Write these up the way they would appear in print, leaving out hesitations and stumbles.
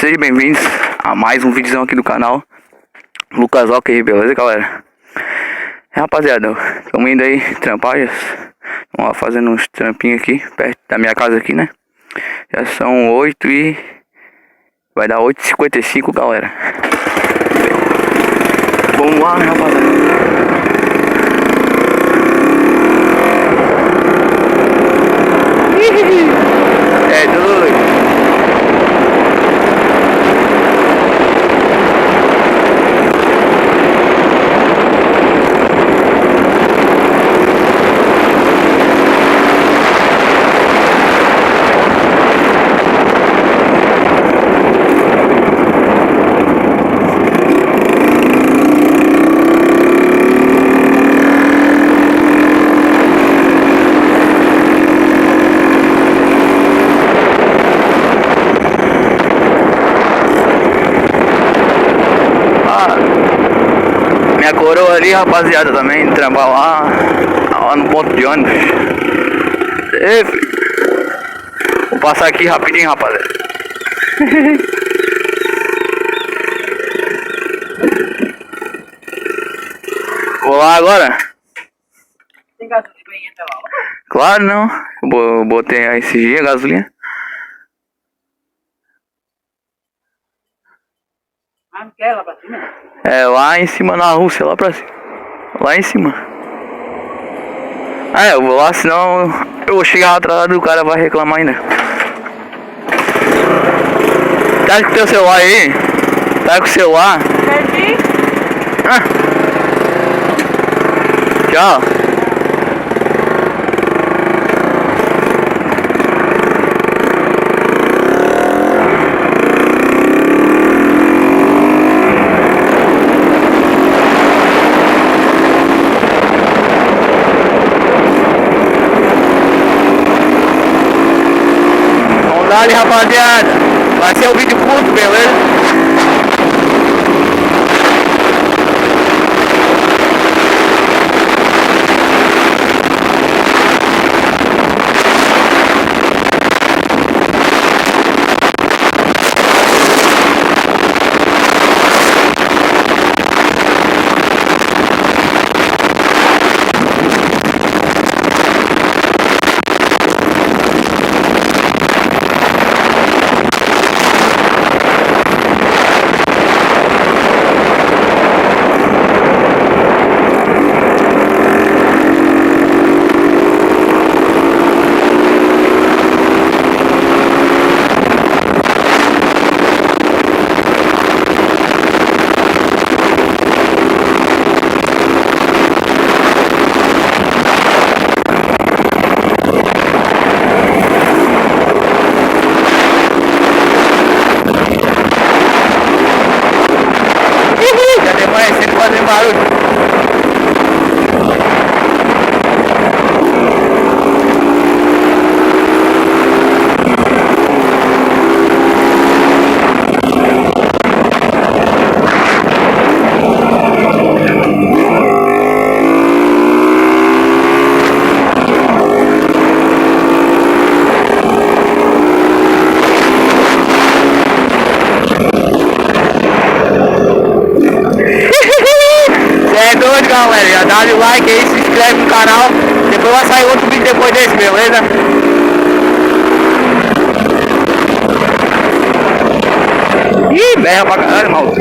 Sejam bem-vindos a mais um vídeo aqui do canal Lucas Ok, beleza, galera? Rapaziada, estamos indo aí trampar. Vamos lá fazendo uns trampinhos aqui perto da minha casa aqui, né? Já são 8 e... vai dar 8h55, galera. Vamos lá, né, rapaziada? É doido. Minha coroa ali, rapaziada, também trabalha lá no ponto de ônibus. Ei, filho. Vou passar aqui rapidinho, rapaziada. Vou lá agora. Tem gasolina aí, entra lá? Claro, não. Eu botei aí esses dias gasolina. Ah, não quer lá pra cima? É, lá em cima na Rússia, lá pra cima. Lá em cima. Ah, eu vou lá, senão eu vou chegar atrasado e o cara vai reclamar ainda. Tá com o teu celular aí? Tá com o celular? Perdi. Ah. Tchau. Dale, rapaziada, vai ser um vídeo curto, beleza? Fazendo barulho. Galera, já dá o like aí, se inscreve no canal. Depois vai sair outro vídeo depois desse, beleza? Ih, berra pra caralho, mal.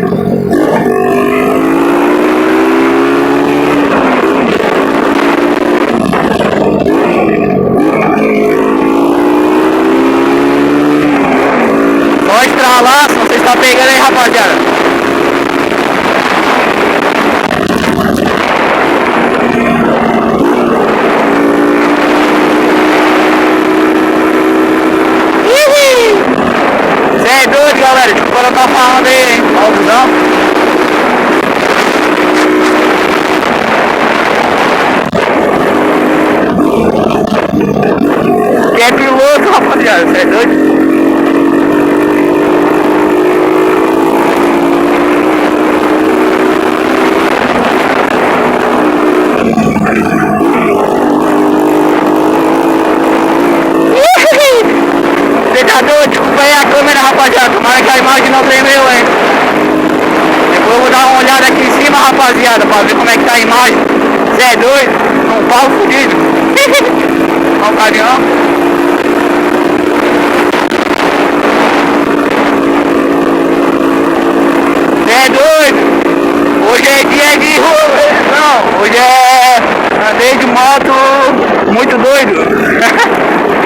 Só estralar, se você está pegando aí, rapaziada. É doido, galera, tipo, quando eu tô falando aí, hein? Ó o busão. Que é piloto, rapaziada, você é doido? Você tá doido? Desculpa aí a câmera, rapaziada. Tomara que imagem não tremeu, hein? Depois eu vou dar uma olhada aqui em cima, rapaziada, pra ver como é que tá a imagem. Cê é doido? Um pau fudido. Olha o caminhão. Cê é doido? Hoje é dia de rua, não, hoje é andei de moto muito doido.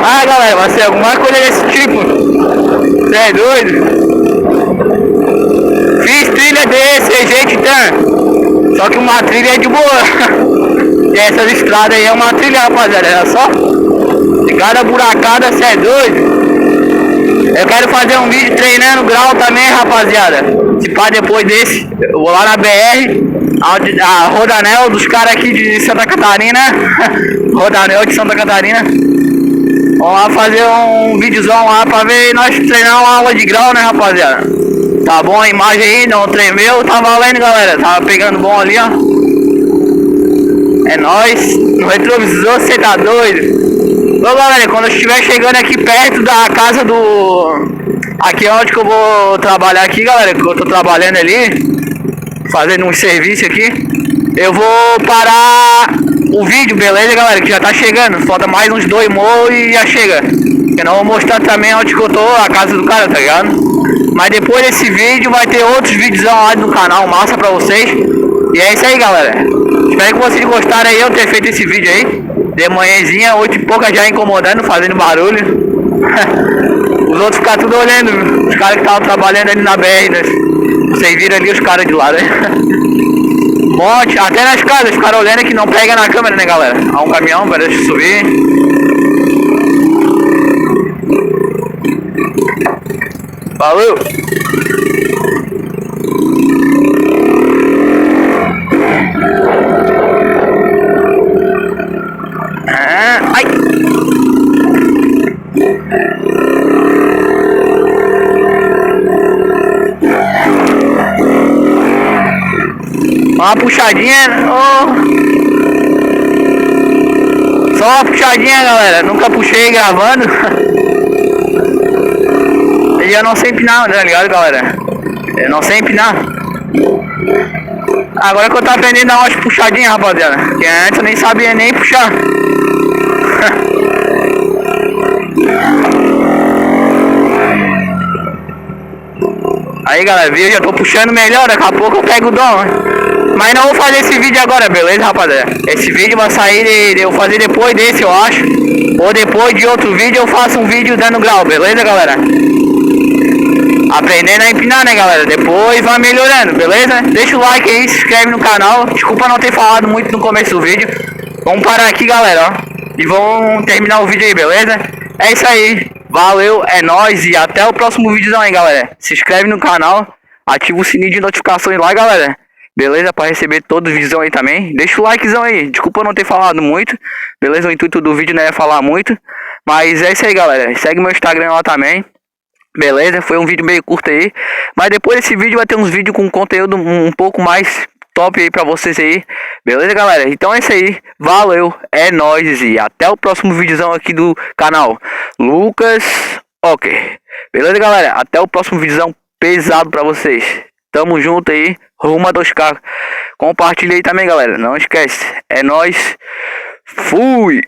Ah, galera, vai ser alguma coisa desse tipo. Cê é doido? Fiz trilha desse jeito, então. Só que uma trilha é de boa. E essas estradas aí é uma trilha, rapaziada, olha só. De cada buracada, cê é doido? Eu quero fazer um vídeo treinando grau também, rapaziada. Se pá, depois desse, eu vou lá na BR, a Rodanel dos caras aqui de Santa Catarina. Rodanel de Santa Catarina. Vamos lá fazer um videozão lá pra ver nós treinar uma aula de grau, né, rapaziada? Tá bom a imagem aí, não tremeu, tá valendo, galera. Tava pegando bom ali, ó. É nóis. No retrovisor, cê tá doido? Ô galera, quando eu estiver chegando aqui perto da casa do... Aqui é onde que eu vou trabalhar aqui, galera, que eu tô trabalhando ali, fazendo um serviço aqui. Eu vou parar o vídeo, beleza, galera, que já tá chegando. Falta mais uns 2 morros e já chega. Eu não vou mostrar também onde que eu tô, a casa do cara, tá ligado? Mas depois desse vídeo vai ter outros vídeos lá no canal, massa pra vocês. E é isso aí, galera. Espero que vocês gostaram aí, eu ter feito esse vídeo aí. De manhãzinha, 8 e pouca já incomodando, fazendo barulho. Os outros ficam tudo olhando, os caras que estavam trabalhando ali na BR, né? Vocês viram ali os caras de lá, né? Monte, até nas casas, ficaram olhando que não pega na câmera, né, galera? Há um caminhão, pera, deixa eu subir. Valeu! Ai! Uma puxadinha, só uma puxadinha, galera. Nunca puxei gravando. E eu não sei empinar, tá ligado, galera? Eu não sei empinar. Agora que eu tô aprendendo a dar umas puxadinhas, rapaziada. Porque antes eu nem sabia nem puxar. Aí, galera, viu? Eu já tô puxando melhor. Daqui a pouco eu pego o dom, né? Mas não vou fazer esse vídeo agora, beleza, rapaziada? Esse vídeo vai sair eu vou fazer depois desse, eu acho. Ou depois de outro vídeo eu faço um vídeo dando grau, beleza, galera? Aprendendo a empinar, né, galera? Depois vai melhorando, beleza? Deixa o like aí, se inscreve no canal. Desculpa não ter falado muito no começo do vídeo. Vamos parar aqui, galera, ó. E vamos terminar o vídeo aí, beleza? É isso aí. Valeu, é nóis e até o próximo vídeo aí, galera. Se inscreve no canal, ativa o sininho de notificações lá, galera. Beleza? Pra receber toda a visão aí também. Deixa o likezão aí. Desculpa não ter falado muito. Beleza? O intuito do vídeo não é falar muito. Mas é isso aí, galera. Segue meu Instagram lá também. Beleza? Foi um vídeo meio curto aí. Mas depois desse vídeo vai ter uns vídeos com conteúdo um pouco mais top aí pra vocês aí. Beleza, galera? Então é isso aí. Valeu. É nóis. E até o próximo videozão aqui do canal Lucas. Ok. Beleza, galera? Até o próximo videozão pesado pra vocês. Tamo junto aí. Rumo a 2K. Compartilha aí também, galera. Não esquece. É nóis. Fui.